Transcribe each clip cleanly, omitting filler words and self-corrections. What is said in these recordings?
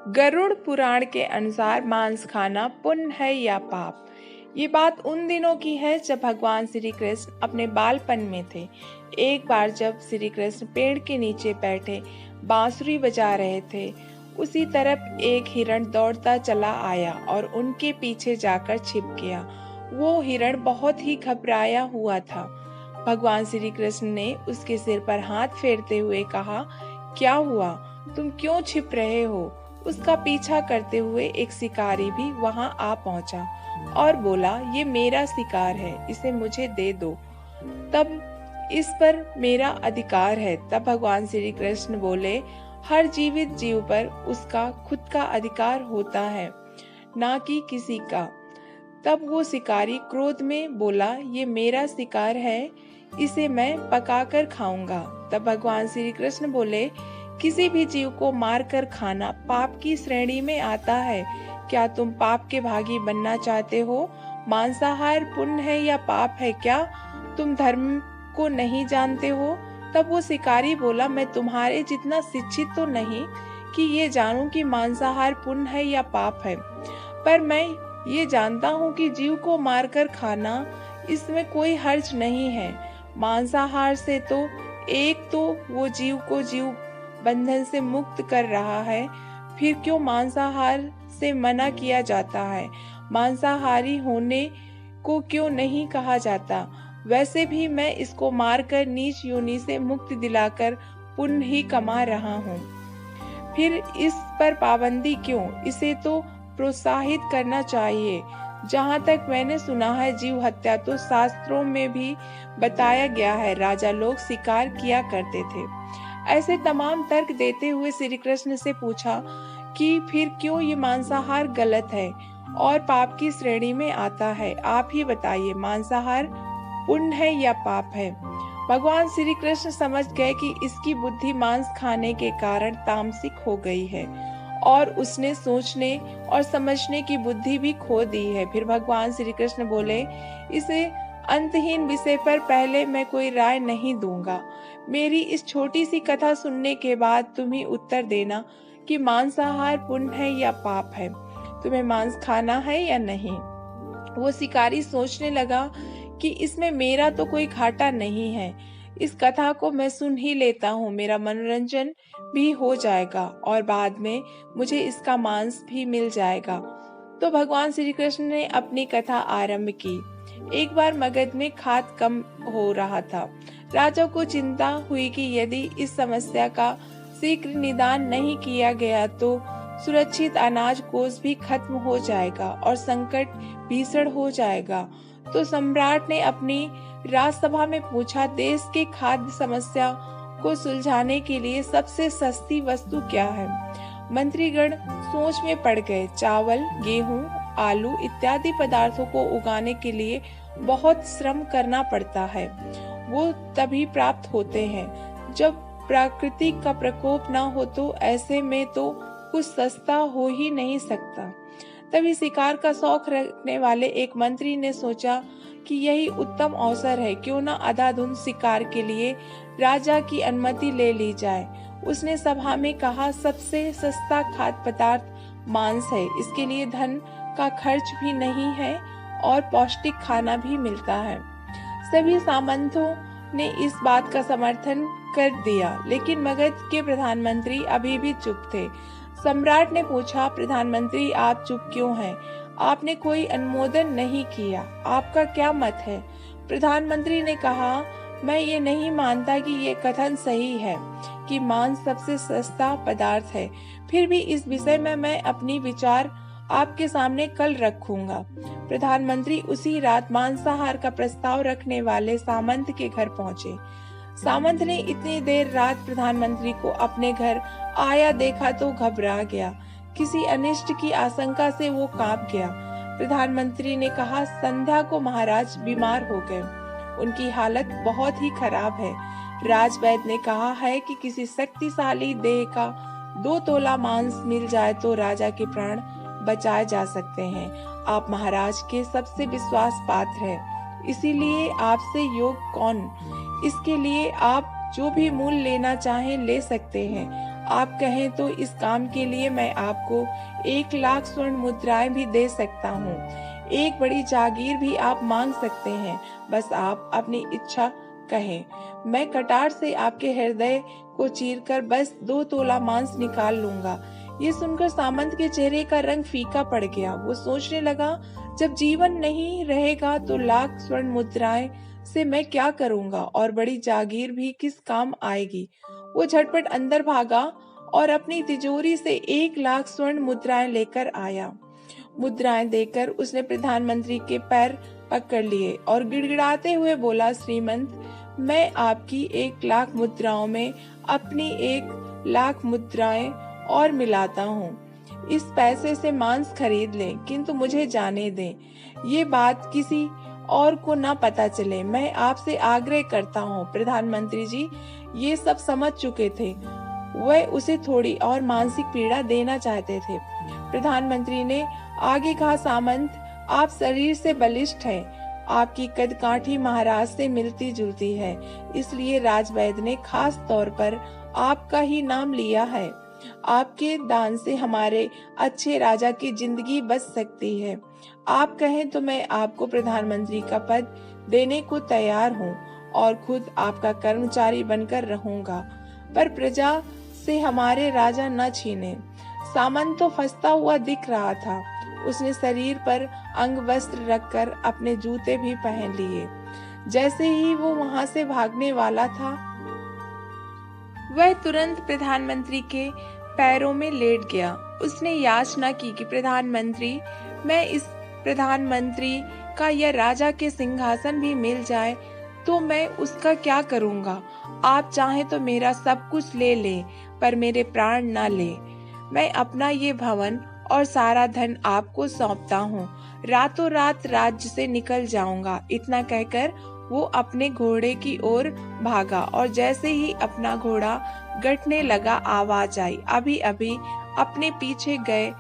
गरुड़ पुराण के अनुसार मांस खाना पुण्य है या पाप। ये बात उन दिनों की है जब भगवान श्री कृष्ण अपने बालपन में थे। एक बार जब श्री कृष्ण पेड़ के नीचे बैठे बांसुरी बजा रहे थे, उसी तरफ एक हिरण दौड़ता चला आया और उनके पीछे जाकर छिप गया। वो हिरण बहुत ही घबराया हुआ था। भगवान श्री कृष्ण ने उसके सिर पर हाथ फेरते हुए कहा, क्या हुआ, तुम क्यों छिप रहे हो? उसका पीछा करते हुए एक शिकारी भी वहां आ पहुंचा और बोला, ये मेरा शिकार है, इसे मुझे दे दो, तब इस पर मेरा अधिकार है। तब भगवान श्री कृष्ण बोले, हर जीवित जीव पर उसका खुद का अधिकार होता है, ना कि किसी का। तब वो शिकारी क्रोध में बोला, ये मेरा शिकार है, इसे मैं पकाकर खाऊंगा। तब भगवान श्री कृष्ण बोले, किसी भी जीव को मारकर खाना पाप की श्रेणी में आता है। क्या तुम पाप के भागी बनना चाहते हो? मांसाहार पुण्य है या पाप है? क्या तुम धर्म को नहीं जानते हो? तब वो शिकारी बोला, मैं तुम्हारे जितना शिक्षित तो नहीं कि ये जानूं कि मांसाहार पुण्य है या पाप है, पर मैं ये जानता हूँ कि जीव को मारकर खाना, इसमें कोई हर्ज नहीं है। मांसाहार से तो एक तो वो जीव को जीव बंधन से मुक्त कर रहा है, फिर क्यों मांसाहार से मना किया जाता है? मांसाहारी होने को क्यों नहीं कहा जाता? वैसे भी मैं इसको मारकर नीच योनि से मुक्ति दिलाकर पुण्य ही कमा रहा हूँ, फिर इस पर पाबंदी क्यों? इसे तो प्रोत्साहित करना चाहिए। जहाँ तक मैंने सुना है, जीव हत्या तो शास्त्रों में भी बताया गया है। राजा लोग शिकार किया करते थे। ऐसे तमाम तर्क देते हुए श्री कृष्ण से पूछा कि फिर क्यों ये मांसाहार गलत है और पाप की श्रेणी में आता है? आप ही बताइए, मांसाहार पुण्य है या पाप है? भगवान श्री कृष्ण समझ गए कि इसकी बुद्धि मांस खाने के कारण तामसिक हो गई है और उसने सोचने और समझने की बुद्धि भी खो दी है। फिर भगवान श्री कृष्ण बोले, इसे अंतहीन विषय पर पहले मैं कोई राय नहीं दूंगा। मेरी इस छोटी सी कथा सुनने के बाद तुम ही उत्तर देना कि मांसाहार पुण्य है या पाप है। तुम्हें मांस खाना है या नहीं? वो शिकारी सोचने लगा कि इसमें मेरा तो कोई घाटा नहीं है, इस कथा को मैं सुन ही लेता हूँ, मेरा मनोरंजन भी हो जाएगा और बाद में मुझे इसका मांस भी मिल जाएगा। तो भगवान श्री कृष्ण ने अपनी कथा आरंभ की। एक बार मगध में खाद कम हो रहा था। राजा को चिंता हुई कि यदि इस समस्या का शीघ्र निदान नहीं किया गया तो सुरक्षित अनाज कोष भी खत्म हो जाएगा और संकट भीषण हो जाएगा। तो सम्राट ने अपनी राजसभा में पूछा, देश के खाद्य समस्या को सुलझाने के लिए सबसे सस्ती वस्तु क्या है? मंत्रीगण सोच में पड़ गए। चावल, गेहूं, आलू इत्यादि पदार्थों को उगाने के लिए बहुत श्रम करना पड़ता है। वो तभी प्राप्त होते हैं जब प्राकृतिक का प्रकोप ना हो, तो ऐसे में तो कुछ सस्ता हो ही नहीं सकता। तभी शिकार का शौक रखने वाले एक मंत्री ने सोचा कि यही उत्तम अवसर है, क्यों ना अंधाधुंध शिकार के लिए राजा की अनुमति ले ली जाए। उसने सभा में कहा, सबसे सस्ता खाद्य पदार्थ मांस है, इसके लिए धन का खर्च भी नहीं है और पौष्टिक खाना भी मिलता है। सभी सामंतों ने इस बात का समर्थन कर दिया, लेकिन मगध के प्रधानमंत्री अभी भी चुप थे। सम्राट ने पूछा, प्रधानमंत्री आप चुप क्यों हैं? आपने कोई अनुमोदन नहीं किया, आपका क्या मत है? प्रधानमंत्री ने कहा, मैं ये नहीं मानता कि ये कथन सही है कि मांस सबसे सस्ता पदार्थ है, फिर भी इस विषय में मैं अपनी विचार आपके सामने कल रखूंगा। प्रधानमंत्री उसी रात मांसाहार का प्रस्ताव रखने वाले सामंत के घर पहुंचे। सामंत ने इतनी देर रात प्रधानमंत्री को अपने घर आया देखा तो घबरा गया। किसी अनिष्ट की आशंका से वो कांप गया। प्रधानमंत्री ने कहा, संध्या को महाराज बीमार हो गए, उनकी हालत बहुत ही खराब है। राजवैद्य ने कहा है कि किसी शक्तिशाली देह का 2 तोला मांस मिल जाए तो राजा के प्राण बचाए जा सकते हैं। आप महाराज के सबसे विश्वास पात्र हैं, इसीलिए आपसे योग कौन? इसके लिए आप जो भी मूल्य लेना चाहें ले सकते हैं। आप कहें तो इस काम के लिए मैं आपको 1 लाख स्वर्ण मुद्राएं भी दे सकता हूँ। एक बड़ी जागीर भी आप मांग सकते हैं, बस आप अपनी इच्छा कहें। मैं कटार से आपके हृदय को चीरकर बस 2 तोला मांस निकाल लूंगा। ये सुनकर सामंत के चेहरे का रंग फीका पड़ गया। वो सोचने लगा, जब जीवन नहीं रहेगा तो लाख स्वर्ण मुद्राएं से मैं क्या करूंगा, और बड़ी जागीर भी किस काम आएगी। वो झटपट अंदर भागा और अपनी तिजोरी से 1 लाख स्वर्ण मुद्राएं लेकर आया। मुद्राएं देकर उसने प्रधानमंत्री के पैर पकड़ लिए और गिड़गिड़ाते हुए बोला, श्रीमंत, मैं आपकी 1 लाख मुद्राओं में अपनी 1 लाख मुद्राएं और मिलाता हूँ। इस पैसे से मांस खरीद लें, किंतु मुझे जाने दें। ये बात किसी और को न पता चले। मैं आपसे आग्रह करता हूँ। प्रधानमंत्री जी ये सब समझ चुके थे। वह उसे थोड़ी और मानसिक पीड़ा देना चाहते थे। प्रधानमंत्री ने आगे कहा, सामंत, आप शरीर से बलिष्ठ हैं। आपकी कदकाठी महाराज से मिलती जुलती है, इसलिए राजवैद्य ने खास तौर पर आपका ही नाम लिया है। आपके दान से हमारे अच्छे राजा की जिंदगी बच सकती है। आप कहें तो मैं आपको प्रधानमंत्री का पद देने को तैयार हूँ और खुद आपका कर्मचारी बनकर रहूंगा, पर प्रजा से हमारे राजा न छीने। सामंत तो फंसता हुआ दिख रहा था। उसने शरीर पर अंग वस्त्र रखकर अपने जूते भी पहन लिए। जैसे ही वो वहां से भागने वाला था, वह तुरंत प्रधानमंत्री के पैरों में लेट गया। उसने याचना की कि प्रधानमंत्री, मैं इस प्रधानमंत्री का या राजा के सिंहासन भी मिल जाए तो मैं उसका क्या करूंगा। आप चाहें तो मेरा सब कुछ ले ले, पर मेरे प्राण ना ले। मैं अपना ये भवन और सारा धन आपको सौंपता हूँ। रातों रात राज्य से निकल जाऊंगा। इतना कहकर वो अपने घोड़े की ओर भागा और जैसे ही अपना घोड़ा गटने लगा, आवाज आई, अभी अभी अपने पीछे गए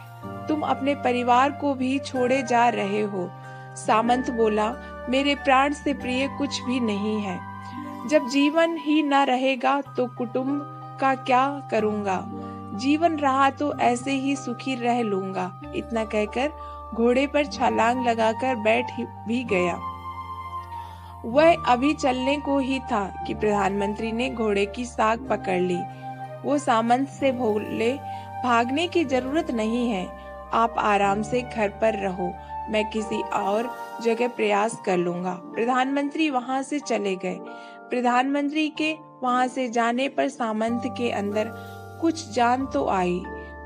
तुम अपने परिवार को भी छोड़े जा रहे हो। सामंत बोला, मेरे प्राण से प्रिय कुछ भी नहीं है। जब जीवन ही न रहेगा तो कुटुंब का क्या करूंगा। जीवन रहा तो ऐसे ही सुखी रह लूंगा। इतना कहकर घोड़े पर छलांग लगाकर बैठ भी गया। वह अभी चलने को ही था कि प्रधानमंत्री ने घोड़े की साख पकड़ ली। वो सामंत से बोले, भागने की जरूरत नहीं है। आप आराम से घर पर रहो, मैं किसी और जगह प्रयास कर लूंगा। प्रधानमंत्री वहां से चले गए। प्रधानमंत्री के वहां से जाने पर सामंत के अंदर कुछ जान तो आई,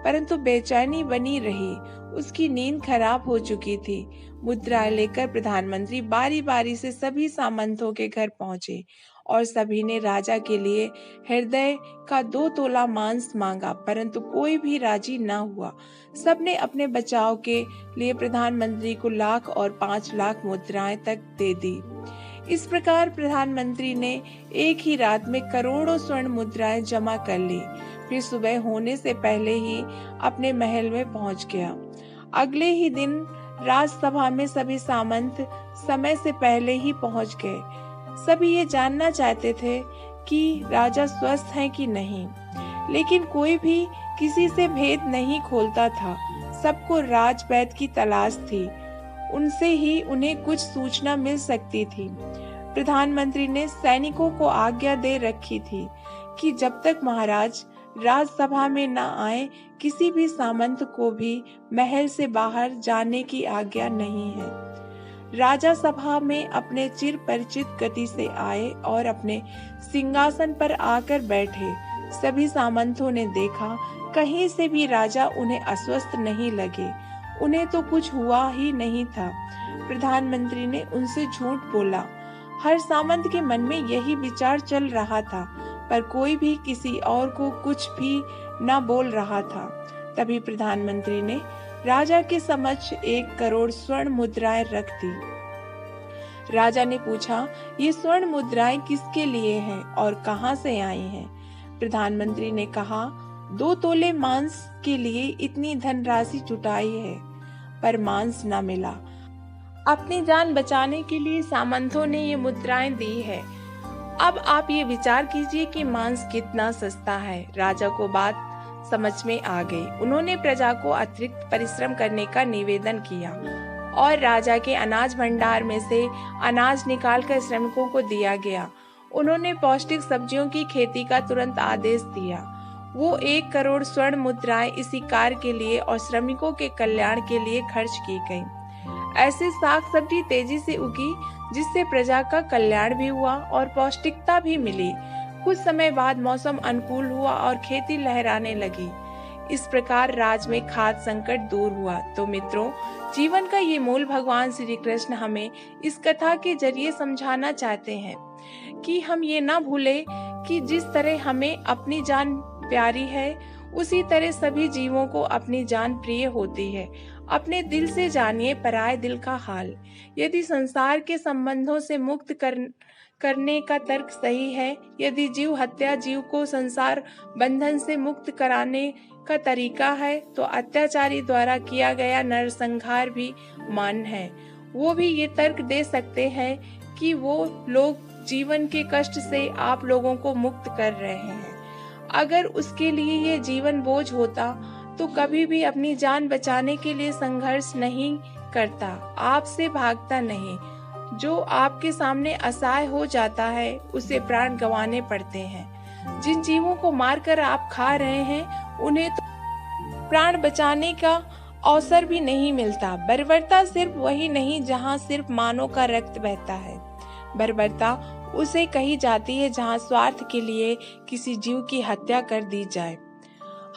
परंतु बेचैनी बनी रही। उसकी नींद खराब हो चुकी थी। मुद्रा लेकर प्रधानमंत्री बारी बारी से सभी सामंतों के घर पहुंचे और सभी ने राजा के लिए हृदय का 2 तोला मांस मांगा, परंतु कोई भी राजी न हुआ। सबने अपने बचाव के लिए प्रधानमंत्री को 1 लाख और 5 लाख मुद्राएं तक दे दी। इस प्रकार प्रधानमंत्री ने एक ही रात में करोड़ों स्वर्ण मुद्राएं जमा कर ली। फिर सुबह होने से पहले ही अपने महल में पहुंच गया। अगले ही दिन राजसभा में सभी सामंत समय से पहले ही पहुंच गए। सभी ये जानना चाहते थे कि राजा स्वस्थ हैं कि नहीं, लेकिन कोई भी किसी से भेद नहीं खोलता था। सबको राजवैद्य की तलाश थी, उनसे ही उन्हें कुछ सूचना मिल सकती थी। प्रधानमंत्री ने सैनिकों को आज्ञा दे रखी थी कि जब तक महाराज राजसभा में न आए, किसी भी सामंत को भी महल से बाहर जाने की आज्ञा नहीं है। राजा सभा में अपने चिर परिचित गति से आए और अपने सिंहासन पर आकर बैठे। सभी सामंतों ने देखा, कहीं से भी राजा उन्हें अस्वस्थ नहीं लगे। उन्हें तो कुछ हुआ ही नहीं था। प्रधानमंत्री ने उनसे झूठ बोला। हर सामंत के मन में यही विचार चल रहा था, पर कोई भी किसी और को कुछ भी न बोल रहा था। तभी प्रधानमंत्री ने राजा के समक्ष 1 करोड़ स्वर्ण मुद्राएं रख दी। राजा ने पूछा, ये स्वर्ण मुद्राएं किसके लिए हैं और कहां से आई हैं? प्रधानमंत्री ने कहा, 2 तोले मांस के लिए इतनी धनराशि जुटाई है, पर मांस न मिला। अपनी जान बचाने के लिए सामंतों ने ये मुद्राएं दी है। अब आप ये विचार कीजिए कि मांस कितना सस्ता है। राजा को बात समझ में आ गई। उन्होंने प्रजा को अतिरिक्त परिश्रम करने का निवेदन किया और राजा के अनाज भंडार में से अनाज निकालकर श्रमिकों को दिया गया। उन्होंने पौष्टिक सब्जियों की खेती का तुरंत आदेश दिया। वो 1 करोड़ स्वर्ण मुद्राएं इसी कार्य के लिए और श्रमिकों के कल्याण के लिए खर्च की गईं। ऐसे साग सब्जी तेजी से उगी जिससे प्रजा का कल्याण भी हुआ और पौष्टिकता भी मिली। कुछ समय बाद मौसम अनुकूल हुआ और खेती लहराने लगी। इस प्रकार राज्य में खाद्य संकट दूर हुआ। तो मित्रों, जीवन का ये मूल भगवान श्री कृष्ण हमें इस कथा के जरिए समझाना चाहते हैं कि हम ये ना भूलें कि जिस तरह हमें अपनी जान प्यारी है, उसी तरह सभी जीवों को अपनी जान प्रिय होती है। अपने दिल से जानिए पराये दिल का हाल। यदि संसार के संबंधों से मुक्त करने का तर्क सही है, यदि जीव हत्या जीव को संसार बंधन से मुक्त कराने का तरीका है, तो अत्याचारी द्वारा किया गया नरसंहार भी मान्य है। वो भी ये तर्क दे सकते हैं कि वो लोग जीवन के कष्ट से आप लोगों को मुक्त कर रहे हैं। अगर उसके लिए ये जीवन बोझ होता तो कभी भी अपनी जान बचाने के लिए संघर्ष नहीं करता, आपसे भागता नहीं। जो आपके सामने असहाय हो जाता है उसे प्राण गंवाने पड़ते हैं। जिन जीवों को मारकर आप खा रहे हैं उन्हें तो प्राण बचाने का अवसर भी नहीं मिलता। बर्बरता सिर्फ वही नहीं जहाँ सिर्फ मानव का रक्त बहता है। बर्बरता उसे कही जाती है जहाँ स्वार्थ के लिए किसी जीव की हत्या कर दी जाए।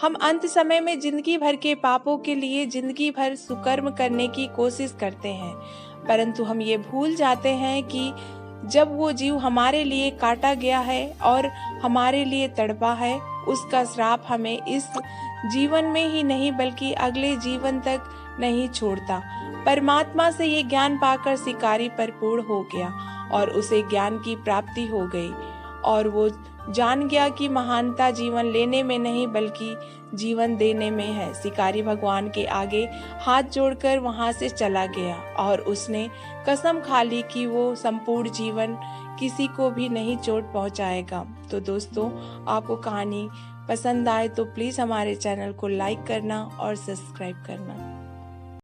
हम अंत समय में जिंदगी भर के पापों के लिए जिंदगी भर सुकर्म करने की कोशिश करते हैं, परंतु हम ये भूल जाते हैं कि जब वो जीव हमारे लिए काटा गया है और हमारे लिए तड़पा है, उसका श्राप हमें इस जीवन में ही नहीं बल्कि अगले जीवन तक नहीं छोड़ता। परमात्मा से ये ज्ञान पाकर शिकारी परिपूर्ण हो गया और उसे ज्ञान की प्राप्ति हो गई और वो जान गया कि महानता जीवन लेने में नहीं बल्कि जीवन देने में है। शिकारी भगवान के आगे हाथ जोड़कर वहां से चला गया और उसने कसम खा ली कि वो संपूर्ण जीवन किसी को भी नहीं चोट पहुंचाएगा। तो दोस्तों, आपको कहानी पसंद आए तो प्लीज हमारे चैनल को लाइक करना और सब्सक्राइब करना।